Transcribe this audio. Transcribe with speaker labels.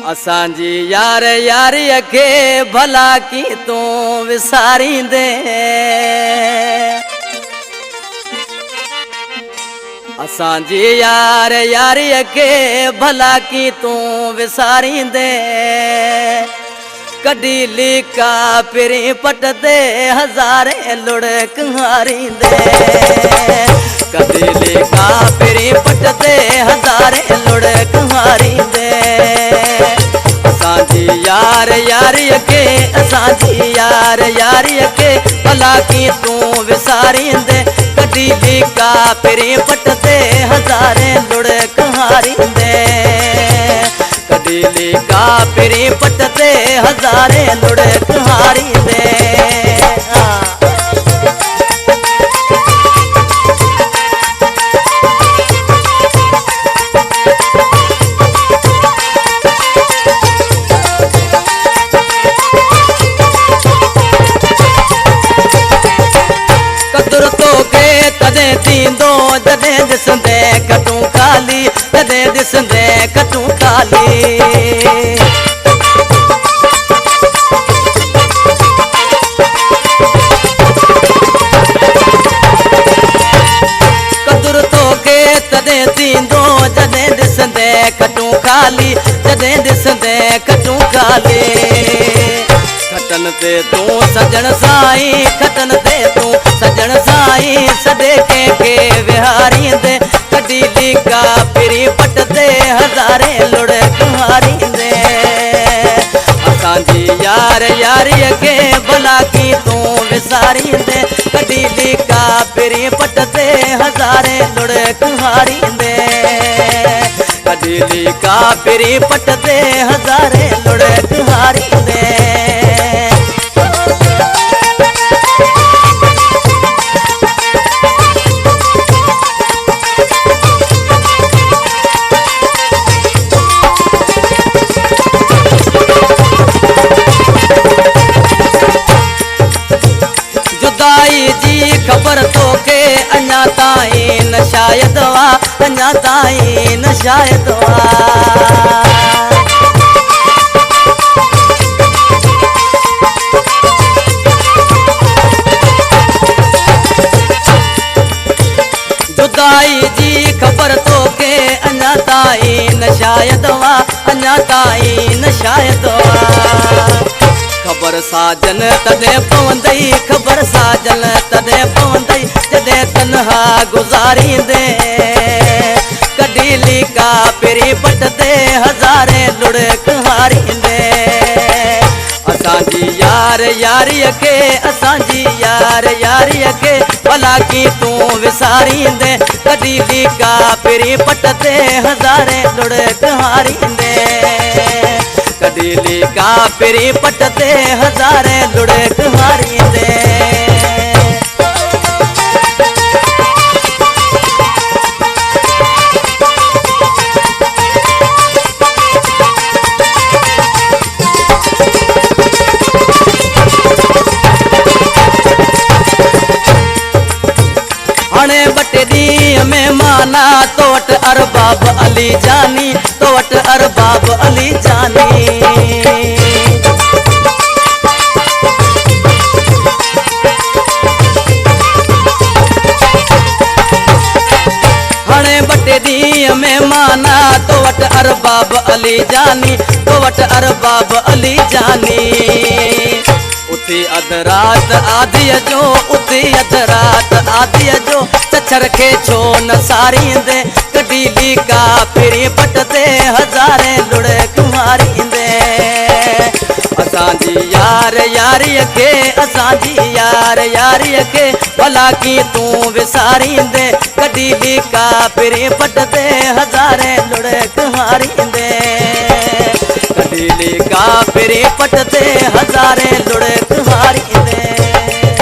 Speaker 1: असांजी यार यारी के भला की तू विसारी दे। असांजी यार यारी के भला की तू विसारी दे। कडी लिका पिरी पट दे हजारे लुढ़क हारी दे। कडी लिका पिरी पट दे हजारे लुढ़क हारी दे। असांजी यार यारी के असांजी यार यारी के भला की तू विसारी दे। कडी लिका पिरी पट दे हजारे लुढ़क हारी दे। कडी लिका पिरी पट दे हजारे लुढ़क हारी दे। तदे थींदो जदे दिसंदे कटूं खाली तदे दिसंदे कटूं खाली। कदुर तोखे तदे थींदो जदे दिसंदे कटूं खाली जदे दिसंदे कटूं खाली। खटन ते तू सजन साईं खटन ते तू सजन साईं सदे के विहारी दे। कडी लिका पिरी पट दे हजारे लुढ़क हारी दे। असांजी यार यारी के भला की तू विसारी दे। कडी लिका पिरी पट दे हजारे लुढ़क हारी दे। कडी लिका पिरी पट दे हजारे लुढ़क हारी दे। खबर तोखे अञा ताईं न शायद वा अञा ताईं न शायद वा। जुदाई जी खबर तोखे अञा ताईं न शायद वा अञा ताईं न शायद वा। खबर साजन तदे पवंदई खबर साजन तदे पवंदई जदे तन्हा गुजारी दे। कडी लिका पिरी पट दे हजारे लुढ़क हारी दे। असांजी यार यारी के असांजी यार यारी के भला की तू विसारी दे। कडी लिका पिरी पट दे हजारे लुढ़क हारी दे। कडी लिका पिरी पट दे हजारे लुढ़क हारी दे। हणे बटे दी में माना तोट अरबाब अली जानी तोट अरबाब अली जानी। हणे बटे दी में माना तोट अरबाब अली जानी तोट अरबाब अली जानी। उथी अधरात आदि जो उथी अधरात आदि जो चचर के छो न सारी दे। कडी लिका पिरी पट दे हजारे लुढ़क हारी दे। असांजी यार यारी के असांजी यार यारी के भला की तू विसारी दे। कडी लिका पिरी पट दे हजारे लुढ़क हारी दे। कडी लिका पिरी पट दे हजारे लुढ़क हारी दे।